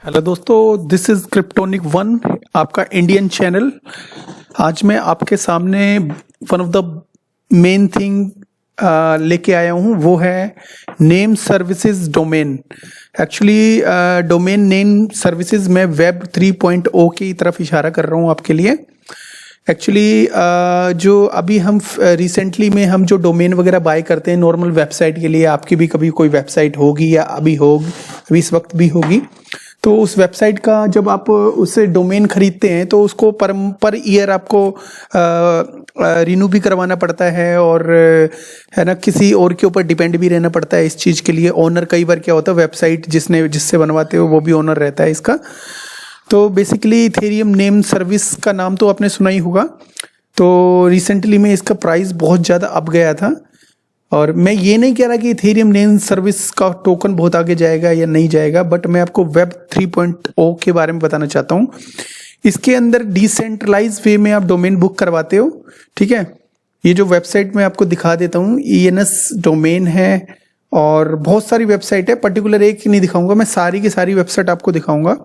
Hello दोस्तों, this is kryptonic one, आपका Indian channel. आज मैं आपके सामने one of the main thing लेके आया हूँ, वो है name services domain. Actually domain name services में वेब 3.0 की तरफ इशारा कर रहा हूँ आपके लिए। एक्चुअली जो अभी हम रिसेंटली में हम जो डोमेन वगैरह बाय करते हैं नॉर्मल वेबसाइट के लिए, आपकी भी कभी कोई वेबसाइट होगी या अभी इस वक्त भी होगी, तो उस वेबसाइट का जब आप उससे डोमेन खरीदते हैं तो उसको पर ईयर आपको रिन्यू भी करवाना पड़ता है, और है ना, किसी और के ऊपर डिपेंड भी रहना पड़ता है इस चीज़ के लिए। ओनर कई बार क्या होता है, वेबसाइट जिससे बनवाते हो वो भी ओनर रहता है इसका। तो बेसिकली इथेरियम नेम सर्विस का नाम तो आपने सुना ही होगा। तो रिसेंटली में इसका प्राइस बहुत ज़्यादा अप गया था, और मैं ये नहीं कह रहा कि इथेरियम नेम सर्विस का टोकन बहुत आगे जाएगा या नहीं जाएगा, बट मैं आपको वेब 3.0 के बारे में बताना चाहता हूँ। इसके अंदर डिसेंट्रलाइज वे में आप डोमेन बुक करवाते हो, ठीक है। ये जो वेबसाइट मैं आपको दिखा देता हूँ, ENS डोमेन है, और बहुत सारी वेबसाइट है, पर्टिकुलर एक नहीं दिखाऊंगा मैं, सारी की सारी वेबसाइट आपको दिखाऊंगा,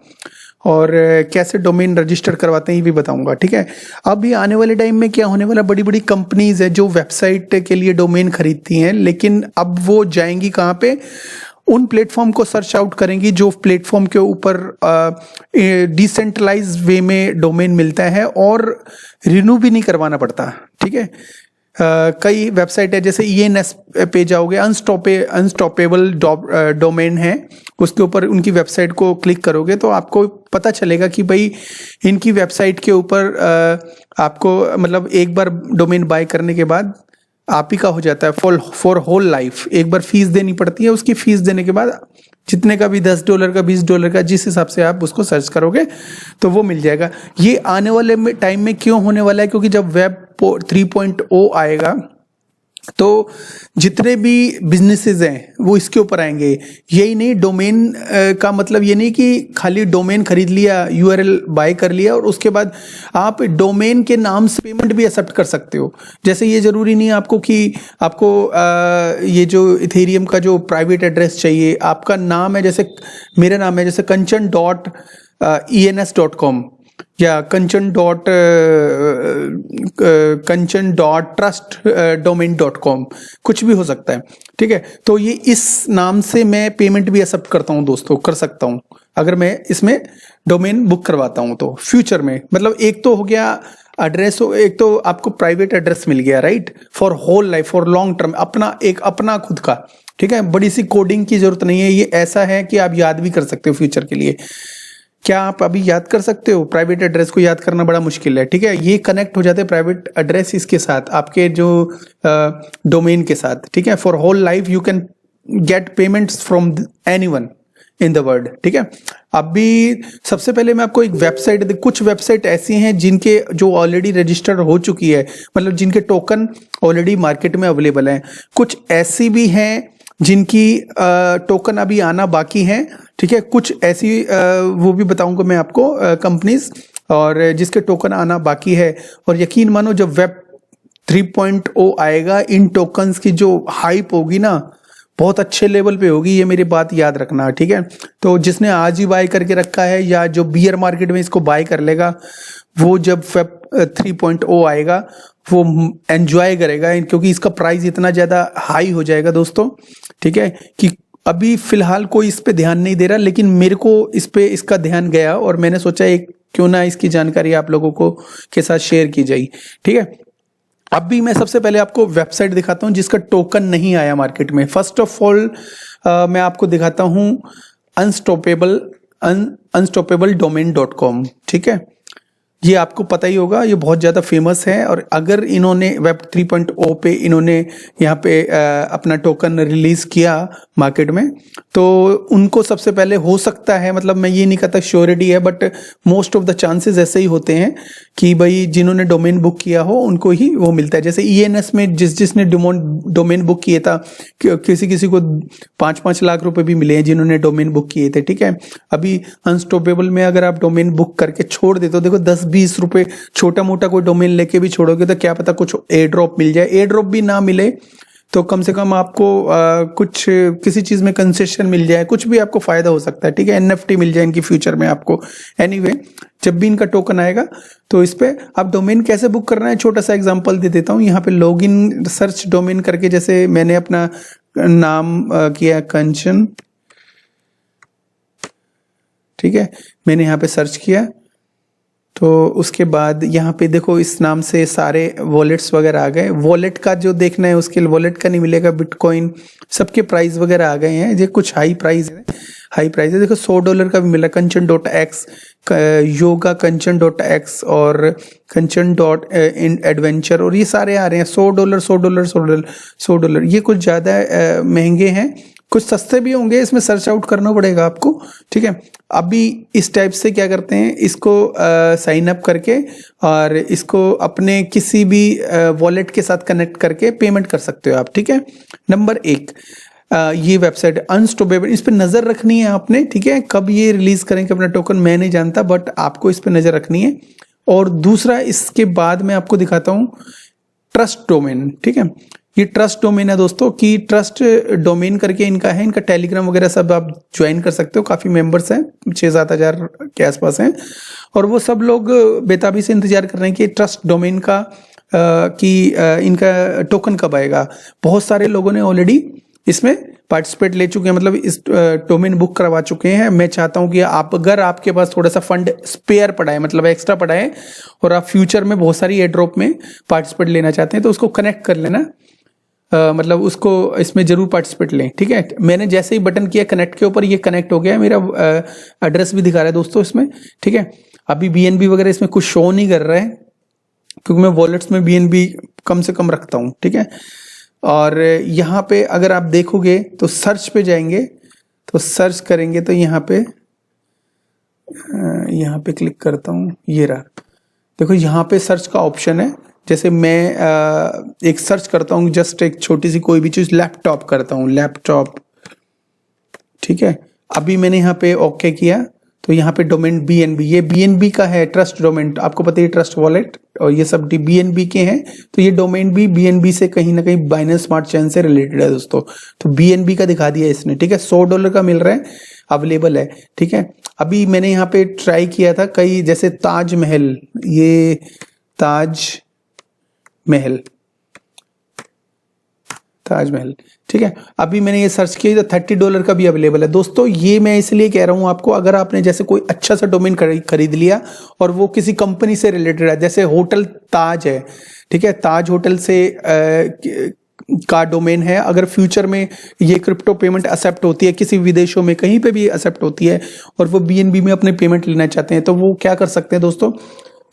और कैसे डोमेन रजिस्टर करवाते हैं ये भी बताऊंगा, ठीक है। अब ये आने वाले टाइम में क्या होने वाला, बड़ी बड़ी कंपनीज है जो वेबसाइट के लिए डोमेन खरीदती हैं, लेकिन अब वो जाएंगी कहाँ पे, उन प्लेटफॉर्म को सर्च आउट करेंगी जो प्लेटफॉर्म के ऊपर डिसेंट्रलाइज वे में डोमेन मिलता है और रिन्यू भी नहीं करवाना पड़ता, ठीक है। कई वेबसाइट है, जैसे ENS पे जाओगे, अनस्टॉपेबल डोमेन है, उसके ऊपर उनकी वेबसाइट को क्लिक करोगे तो आपको पता चलेगा कि भाई इनकी वेबसाइट के ऊपर आपको मतलब एक बार डोमेन बाय करने के बाद आप ही का हो जाता है फॉर होल लाइफ। एक बार फीस देनी पड़ती है, उसकी फीस देने के बाद जितने का भी $10 का $20 का जिस हिसाब से आप उसको सर्च करोगे तो वो मिल जाएगा। ये आने वाले टाइम में क्यों होने वाला है, क्योंकि जब वेब 3.0 आएगा तो जितने भी बिजनेसेस हैं वो इसके ऊपर आएंगे। यही नहीं, डोमेन का मतलब ये नहीं कि खाली डोमेन खरीद लिया, URL बाय कर लिया और उसके बाद आप डोमेन के नाम से पेमेंट भी एक्सेप्ट कर सकते हो। जैसे ये जरूरी नहीं है आपको कि आपको ये जो इथेरियम का जो प्राइवेट एड्रेस चाहिए, आपका नाम है, जैसे मेरा नाम है जैसे कंचन.ens.com या कंचन.trustdomain.com, कुछ भी हो सकता है, ठीक है। तो ये इस नाम से मैं पेमेंट भी एक्सेप्ट करता हूँ दोस्तों, कर सकता हूँ अगर मैं इसमें डोमेन बुक करवाता हूँ तो फ्यूचर में। मतलब एक तो हो गया एड्रेस, एक तो आपको प्राइवेट एड्रेस मिल गया, right, for whole life, for long term, अपना खुद का, ठीक है। बड़ी सी कोडिंग की जरूरत नहीं है, ये ऐसा है कि आप याद भी कर सकते हो फ्यूचर के लिए। क्या आप अभी याद कर सकते हो? प्राइवेट एड्रेस को याद करना बड़ा मुश्किल है, ठीक है। ये कनेक्ट हो जाते हैं प्राइवेट एड्रेस इसके साथ, आपके जो डोमेन के साथ, ठीक है। For whole life you can get payments from anyone in the world, ठीक है। अभी सबसे पहले मैं आपको एक वेबसाइट, कुछ वेबसाइट ऐसी हैं जिनके जो ऑलरेडी रजिस्टर्ड हो चुकी है, मतलब जिनके टोकन ऑलरेडी मार्केट में अवेलेबल हैं। कुछ ऐसी भी हैं जिनकी टोकन अभी आना बाकी है, ठीक है। कुछ ऐसी वो भी बताऊंगा मैं आपको कंपनीज, और जिसके टोकन आना बाकी है। और यकीन मानो जब वेब 3.0 आएगा, इन टोकन्स की जो हाइप होगी ना, बहुत अच्छे लेवल पे होगी, ये मेरी बात याद रखना, ठीक है। तो जिसने आज ही बाय करके रखा है या जो बियर मार्केट में इसको बाय कर लेगा, वो जब वेब 3.0 आएगा वो एंजॉय करेगा, क्योंकि इसका प्राइस इतना ज्यादा हाई हो जाएगा दोस्तों, ठीक है, कि अभी फिलहाल कोई इस पे ध्यान नहीं दे रहा, लेकिन मेरे को इसका ध्यान गया और मैंने सोचा एक क्यों ना इसकी जानकारी आप लोगों को के साथ शेयर की जाए, ठीक है। अभी मैं सबसे पहले आपको वेबसाइट दिखाता हूं जिसका टोकन नहीं आया मार्केट में। फर्स्ट ऑफ ऑल मैं आपको दिखाता हूं unstoppabledomain.com, ठीक है। ये आपको पता ही होगा, ये बहुत ज़्यादा फेमस है, और अगर इन्होंने वेब 3.0 पे इन्होंने यहाँ पे अपना टोकन रिलीज किया मार्केट में, तो उनको सबसे पहले हो सकता है, मतलब मैं ये नहीं कहता श्योरिटी है, but most of the chances ऐसे ही होते हैं कि भाई जिन्होंने डोमेन बुक किया हो उनको ही वो मिलता है। जैसे ENS में जिसने डोमेन बुक किया था, किसी को 5-5 लाख रुपए भी मिले हैं जिन्होंने डोमेन बुक किए थे, ठीक है। अभी अनस्टॉपेबल में अगर आप डोमेन बुक करके छोड़ देते हो, देखो 10-20 रुपए छोटा मोटा कोई डोमेन लेके भी छोड़ोगे तो क्या पता कुछ एयर ड्रॉप मिल जाए, एयर ड्रॉप भी ना मिले तो कम से कम आपको कुछ किसी चीज में कंसेशन मिल जाए, कुछ भी आपको फायदा हो सकता है, ठीक है। एनएफटी मिल जाए इनकी फ्यूचर में आपको। एनीवे, जब भी इनका टोकन आएगा तो इस पे आप डोमेन कैसे बुक करना है, छोटा सा एग्जांपल दे देता हूँ। यहाँ पे लॉगिन सर्च डोमेन करके, जैसे मैंने अपना नाम किया कंचन, ठीक है, मैंने यहाँ पे सर्च किया तो उसके बाद यहाँ पे देखो इस नाम से सारे वॉलेट्स वगैरह आ गए। वॉलेट का जो देखना है उसके लिए वॉलेट का नहीं मिलेगा, बिटकॉइन सबके प्राइस वगैरह आ गए हैं। ये कुछ हाई प्राइस है, देखो $100 का भी मिला, कंचन.x, योगा कंचन.x और कंचन.एडवेंचर, और ये सारे आ रहे हैं $100। ये कुछ ज्यादा महंगे हैं, कुछ सस्ते भी होंगे, इसमें सर्च आउट करना पड़ेगा आपको, ठीक है। अभी इस टाइप से क्या करते हैं, इसको साइन अप करके और इसको अपने किसी भी वॉलेट के साथ कनेक्ट करके पेमेंट कर सकते हो आप, ठीक है। नंबर 1, ये वेबसाइट अनस्टॉपेबल, इस पे नजर रखनी है आपने, ठीक है। कब ये रिलीज करेंगे अपना टोकन मैं नहीं जानता, बट आपको इस पे नजर रखनी है। और दूसरा, इसके बाद मैं आपको दिखाता हूं ट्रस्ट डोमेन, ठीक है। ये ट्रस्ट डोमेन है दोस्तों, कि ट्रस्ट डोमेन करके इनका है, इनका टेलीग्राम वगैरह सब आप ज्वाइन कर सकते हो। काफी मेंबर्स हैं, 6-7 हजार के आसपास हैं, और वो सब लोग बेताबी से इंतजार कर रहे हैं कि ट्रस्ट डोमेन का इनका टोकन कब आएगा। बहुत सारे लोगों ने ऑलरेडी इसमें पार्टिसिपेट ले चुके हैं, मतलब इस डोमेन बुक करवा चुके हैं। मैं चाहता हूं कि आप, अगर आपके पास थोड़ा सा फंड स्पेयर पड़ा है, मतलब एक्स्ट्रा पड़ा है, और आप फ्यूचर में बहुत सारी एयर ड्रॉप में पार्टिसिपेट लेना चाहते हैं, तो उसको कनेक्ट कर लेना, मतलब उसको इसमें जरूर पार्टिसिपेट लें, ठीक है। मैंने जैसे ही बटन किया कनेक्ट के ऊपर, ये कनेक्ट हो गया, मेरा एड्रेस भी दिखा रहा है दोस्तों इसमें, ठीक है। अभी बीएनबी वगैरह इसमें कुछ शो नहीं कर रहा है, क्योंकि मैं वॉलेट्स में बीएनबी कम से कम रखता हूं, ठीक है। और यहाँ पे अगर आप देखोगे तो सर्च पे जाएंगे, तो सर्च करेंगे तो यहाँ पे क्लिक करता हूँ, ये रहा, देखो यहाँ पे सर्च का ऑप्शन है। जैसे मैं एक सर्च करता हूँ, जस्ट एक छोटी सी कोई भी चीज, लैपटॉप करता हूँ, लैपटॉप, ठीक है। अभी मैंने यहाँ पे ओके किया, तो यहाँ पे डोमेन बीएनबी, ये बीएनबी का है ट्रस्ट डोमेन, आपको पता है ट्रस्ट वॉलेट और ये सब बीएनबी के हैं, तो ये डोमेन भी बीएनबी से कहीं ना कहीं बाइनेंस स्मार्ट चेन से रिलेटेड है दोस्तों। तो बीएनबी का दिखा दिया इसने, ठीक है। $100 का मिल रहा है, अवेलेबल है, ठीक है। अभी मैंने यहाँ पे ट्राई किया था कई, जैसे ताजमहल, ये ताजमहल, ठीक है। अभी मैंने ये सर्च किया तो $30 का भी अवेलेबल है दोस्तों। ये मैं इसलिए कह रहा हूं आपको, अगर आपने जैसे कोई अच्छा सा डोमेन खरीद लिया और वो किसी कंपनी से रिलेटेड है, जैसे होटल ताज है, ठीक है, ताज होटल से का डोमेन है, अगर फ्यूचर में ये क्रिप्टो पेमेंट एक्सेप्ट होती है, किसी विदेशों में कहीं पे भी एक्सेप्ट होती है, और वो बीएनबी में अपने पेमेंट लेना चाहते हैं, तो वो क्या कर सकते हैं दोस्तों,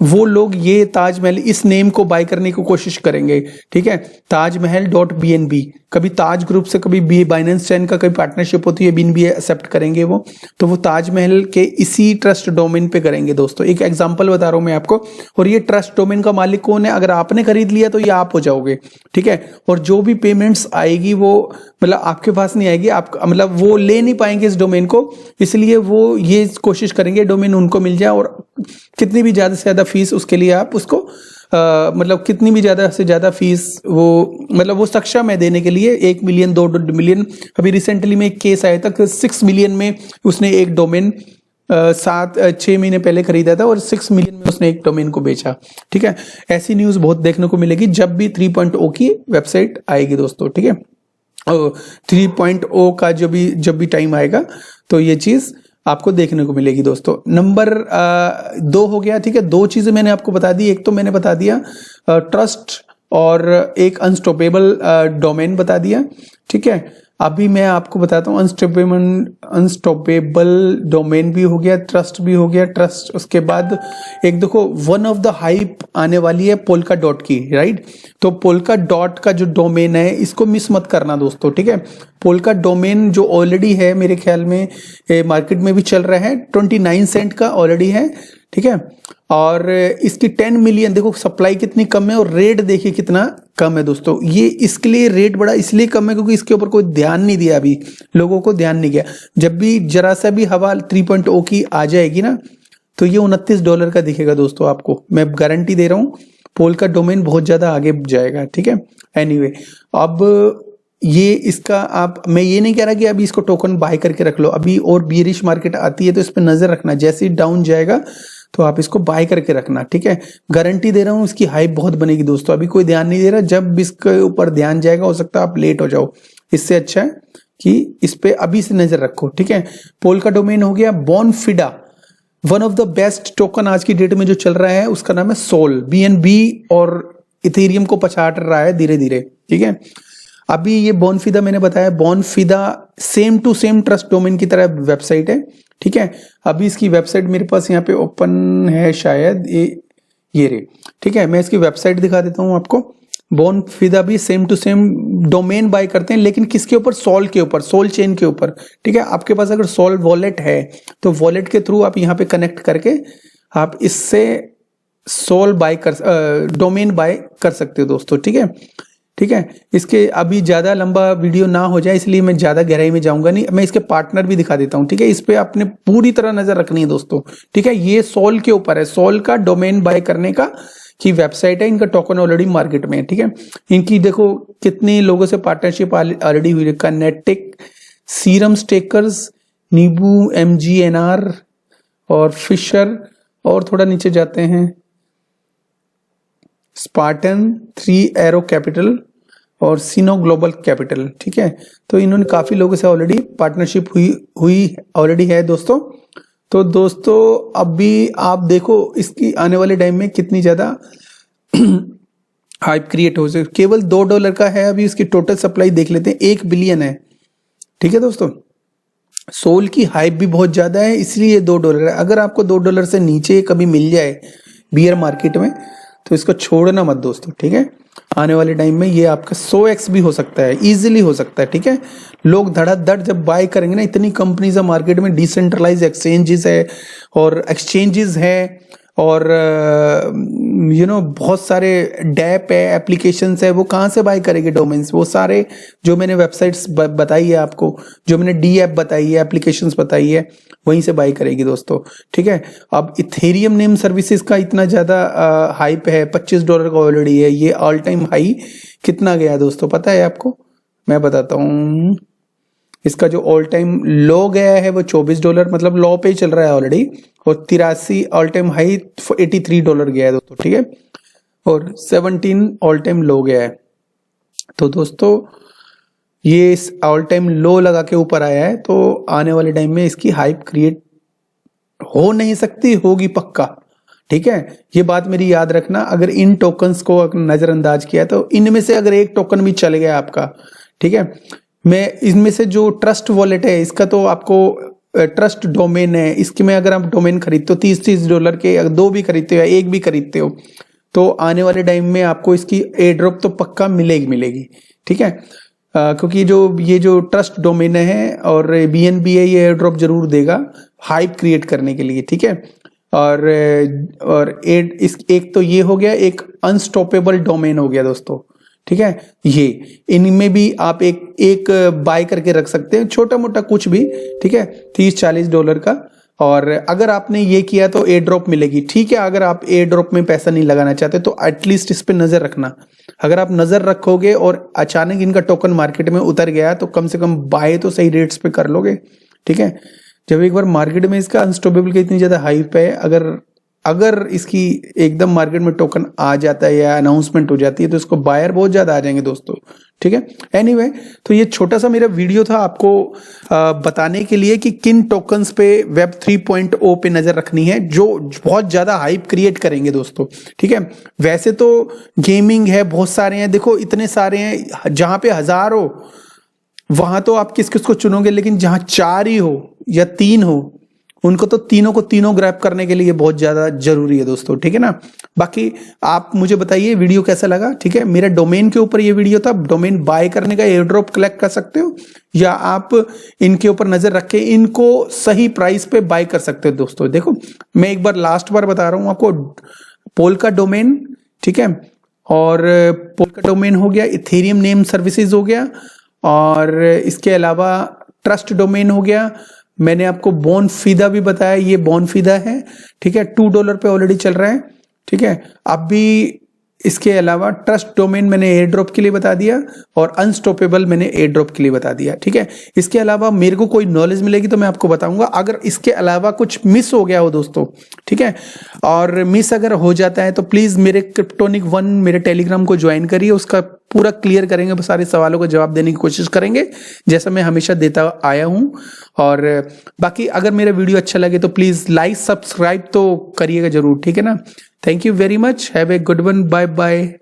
वो लोग ये ताजमहल इस नेम को बाय करने की कोशिश करेंगे, ठीक है। ताजमहल.bnb, कभी ताज ग्रुप से, कभी बाइनेंस चेन का कभी पार्टनरशिप होती है, बीएनबी एक्सेप्ट करेंगे वो, तो वो ताजमहल के इसी ट्रस्ट डोमेन पे करेंगे दोस्तों। एक एग्जांपल बता रहा हूं मैं आपको। और ये ट्रस्ट डोमेन का मालिक कौन है, अगर आपने खरीद लिया तो ये आप हो जाओगे, ठीक है। और जो भी पेमेंट्स आएगी वो मतलब आपके पास नहीं आएगी, आप मतलब वो ले नहीं पाएंगे इस डोमेन को, इसलिए वो ये कोशिश करेंगे डोमेन उनको मिल जाए, और कितनी भी ज्यादा से ज्यादा फीस उसके लिए आप उसको मतलब कितनी भी ज्यादा से ज्यादा फीस वो मतलब वो सक्षम है देने के लिए, 1 मिलियन 2 मिलियन। अभी रिसेंटली में एक केस आया था, 6 मिलियन में उसने एक डोमेन 6 महीने पहले खरीदा था, और 6 मिलियन में उसने एक डोमेन को बेचा, ठीक है। ऐसी न्यूज बहुत देखने को मिलेगी जब भी 3.0 की वेबसाइट आएगी दोस्तों, ठीक है। 3.0 का जब भी टाइम आएगा तो ये चीज आपको देखने को मिलेगी दोस्तों। नंबर 2 हो गया, ठीक है। 2 चीजें मैंने आपको बता दी, एक तो मैंने बता दिया ट्रस्ट, और एक अनस्टॉपेबल डोमेन बता दिया, ठीक है। अभी मैं आपको बताता हूँ अनस्टॉपेबल डोमेन भी हो गया, ट्रस्ट भी हो गया। ट्रस्ट, उसके बाद एक देखो वन ऑफ द हाइप आने वाली है पोल्का डॉट की, राइट। तो पोल्का डॉट का जो डोमेन है इसको मिस मत करना दोस्तों, ठीक है। पोल्का डोमेन जो ऑलरेडी है मेरे ख्याल में मार्केट में भी चल रहा है, 29 सेंट का ऑलरेडी है, ठीक है। और इसकी 10 मिलियन, देखो सप्लाई कितनी कम है और रेट देखिए कितना कम है दोस्तों। ये इसके लिए रेट बड़ा इसलिए कम है क्योंकि इसके ऊपर कोई ध्यान नहीं दिया, अभी लोगों को ध्यान नहीं गया। जब भी जरा सा भी हवा 3.0 की आ जाएगी ना, तो ये $29 का दिखेगा दोस्तों आपको, मैं गारंटी दे रहा हूं। पोल का डोमेन बहुत ज्यादा आगे जाएगा, ठीक है। एनीवे अब ये इसका मैं ये नहीं कह रहा कि अभी इसको टोकन बाय करके रख लो, अभी और बियरिश मार्केट आती है तो इस पर नजर रखना, जैसे ही डाउन जाएगा तो आप इसको बाय करके रखना, ठीक है। गारंटी दे रहा हूं इसकी हाइप बहुत बनेगी दोस्तों, अभी कोई ध्यान नहीं दे रहा, जब इसके ऊपर ध्यान जाएगा हो सकता है आप लेट हो जाओ, इससे अच्छा है कि इस पे अभी से नजर रखो, ठीक है। पोल का डोमेन हो गया Bonfida, one of the best token आज की डेट में जो चल रहा है उसका नाम है सोल, BNB और इथेरियम को पछाड़ रहा है धीरे धीरे, ठीक है। अभी ये बॉनफिदा मैंने बताया, Bonfida same to same trust domain की तरह वेबसाइट है, ठीक है। अभी इसकी वेबसाइट मेरे पास यहाँ पे ओपन है शायद, ये रे, ठीक है। मैं इसकी वेबसाइट दिखा देता हूँ आपको। बॉनफिदा भी same to same domain buy करते हैं, लेकिन किसके ऊपर? सोल के ऊपर, सोल चेन के ऊपर, ठीक है। आपके पास अगर सोल वॉलेट है तो वॉलेट के थ्रू आप यहाँ पे कनेक्ट करके आप इससे सोल बाय डोमेन बाय कर सकते हो दोस्तों, ठीक है, ठीक है। इसके अभी ज्यादा लंबा वीडियो ना हो जाए इसलिए मैं ज्यादा गहराई में जाऊंगा नहीं, मैं इसके पार्टनर भी दिखा देता हूं, ठीक है। इस पे आपने पूरी तरह नजर रखनी है दोस्तों, ठीक है। ये सोल के ऊपर है, सोल का डोमेन बाय करने का की वेबसाइट है, इनका टोकन ऑलरेडी मार्केट में है, ठीक है। इनकी देखो कितने लोगों से पार्टनरशिप ऑलरेडी हुई है, कर्नेटिक, सीरम स्टेकर्स, नीबू, MGNR और फिशर, और थोड़ा नीचे जाते हैं स्पार्टन, 3 एरो कैपिटल और सीनो ग्लोबल कैपिटल, ठीक है। तो इन्होंने काफी लोगों से ऑलरेडी पार्टनरशिप हुई ऑलरेडी है दोस्तों। तो दोस्तों अभी आप देखो इसकी आने वाले टाइम में कितनी ज्यादा हाइप क्रिएट हो सकती, केवल $2 का है अभी, इसकी टोटल सप्लाई देख लेते हैं 1 बिलियन है, ठीक है दोस्तों। सोल की हाइप भी बहुत ज्यादा है इसलिए $2 है। अगर आपको $2 से नीचे कभी मिल जाए बियर मार्केट में तो इसको छोड़ना मत दोस्तों, ठीक है। आने वाले टाइम में ये आपका 100x भी हो सकता है, इजीली हो सकता है, ठीक है। लोग धड़ाधड़ जब बाय करेंगे ना, इतनी कंपनीज है मार्केट में, डिसेंट्रलाइज एक्सचेंजेस है और एक्सचेंजेस है और बहुत सारे डैप है, एप्लीकेशंस है, वो कहाँ से बाय करेंगे डोमेन्स? वो सारे जो मैंने वेबसाइट्स बताई है आपको, जो मैंने डी ऐप बताई है, एप्लीकेशंस बताई है, वहीं से बाय करेगी दोस्तों, ठीक है। अब इथेरियम नेम सर्विसेज का इतना ज्यादा हाइप है, $25 का ऑलरेडी है, ये ऑल टाइम हाई कितना गया दोस्तों पता है आपको? मैं बताता हूँ, इसका जो ऑल टाइम लो गया है वो $24, मतलब लो पे ही चल रहा है ऑलरेडी, और 83 ऑल टाइम हाई $83 गया है दोस्तों, ठीक है, और 17 ऑल टाइम लो गया है। तो दोस्तों ये इस ऑल टाइम लो लगा के ऊपर आया है, तो आने वाले टाइम में इसकी हाइप क्रिएट हो नहीं सकती, होगी पक्का, ठीक है। ये बात मेरी याद रखना। अगर इन टोकन्स को नजरअंदाज किया तो इनमें से अगर एक टोकन भी चल गया आपका, ठीक है, मैं इनमें से जो ट्रस्ट वॉलेट है इसका तो आपको ट्रस्ट डोमेन है, इसके में अगर आप डोमेन खरीदते हो $30 के, अगर 2 भी खरीदते हो या 1 भी खरीदते हो तो आने वाले टाइम में आपको इसकी एयर ड्रॉप तो पक्का मिलेगी, ठीक है। क्योंकि ये जो ट्रस्ट डोमेन है और BNB है, ये एयर ड्रॉप जरूर देगा हाइप क्रिएट करने के लिए, ठीक है। और एक तो ये हो गया, एक अनस्टॉपेबल डोमेन हो गया दोस्तों, ठीक है। ये इनमें भी आप एक बाय करके रख सकते हैं, छोटा मोटा कुछ भी, ठीक है, $30-40 का। और अगर आपने ये किया तो एयर ड्रॉप मिलेगी, ठीक है। अगर आप एयर ड्रॉप में पैसा नहीं लगाना चाहते तो एटलीस्ट इस पे नजर रखना। अगर आप नजर रखोगे और अचानक इनका टोकन मार्केट में उतर गया तो कम से कम बाय तो सही रेट्स पे कर लोगे, ठीक है। जब एक बार मार्केट में इसका अनस्टॉपेबल की इतनी ज्यादा हाइप है, अगर इसकी एकदम मार्केट में टोकन आ जाता है या अनाउंसमेंट हो जाती है तो इसको बायर बहुत ज्यादा आ जाएंगे दोस्तों, ठीक है। एनीवे, तो ये छोटा सा मेरा वीडियो था आपको बताने के लिए कि किन टोकन्स पे वेब 3.0 पे नजर रखनी है जो बहुत ज्यादा हाइप क्रिएट करेंगे दोस्तों, ठीक है। वैसे तो गेमिंग है, बहुत सारे हैं, देखो इतने सारे हैं, जहां पे 1000 हो वहां तो आप किस किस को चुनोगे, लेकिन जहां 4 ही हो या 3 हो उनको तो तीनों को तीनों ग्रैब करने के लिए बहुत ज्यादा जरूरी है दोस्तों, ठीक है ना। बाकी आप मुझे बताइए वीडियो कैसा लगा, ठीक है। मेरा डोमेन के ऊपर ये वीडियो था, डोमेन बाय करने का, एयर ड्रॉप कलेक्ट कर सकते हो या आप इनके ऊपर नजर रख के इनको सही प्राइस पे बाय कर सकते हो दोस्तों। देखो मैं एक बार लास्ट बार बता रहा हूं आपको, पोल का डोमेन, ठीक है, और पोल का डोमेन हो गया, इथेरियम नेम सर्विसेज हो गया, और इसके अलावा ट्रस्ट डोमेन हो गया। मैंने आपको बॉनफिदा भी बताया, ये बॉनफिदा है, ठीक है, $2 पे ऑलरेडी चल रहा है, ठीक है। अभी इसके अलावा ट्रस्ट डोमेन मैंने एयर ड्रॉप के लिए बता दिया और अनस्टॉपेबल मैंने एयर ड्रॉप के लिए बता दिया। ठीक है, इसके अलावा मेरे को कोई नॉलेज मिलेगी तो मैं आपको बताऊंगा। अगर इसके अलावा कुछ मिस हो गया हो दोस्तों, ठीक है, और मिस अगर हो जाता है तो प्लीज मेरे क्रिप्टोनिक 1 मेरे टेलीग्राम को ज्वाइन करिए, उसका पूरा क्लियर करेंगे, सारे सवालों को जवाब देने की कोशिश करेंगे जैसा मैं हमेशा देता आया हूं। और बाकी अगर मेरा वीडियो अच्छा लगे तो प्लीज लाइक सब्सक्राइब तो करिएगा जरूर, ठीक है ना। Thank you very much, have a good one, bye bye.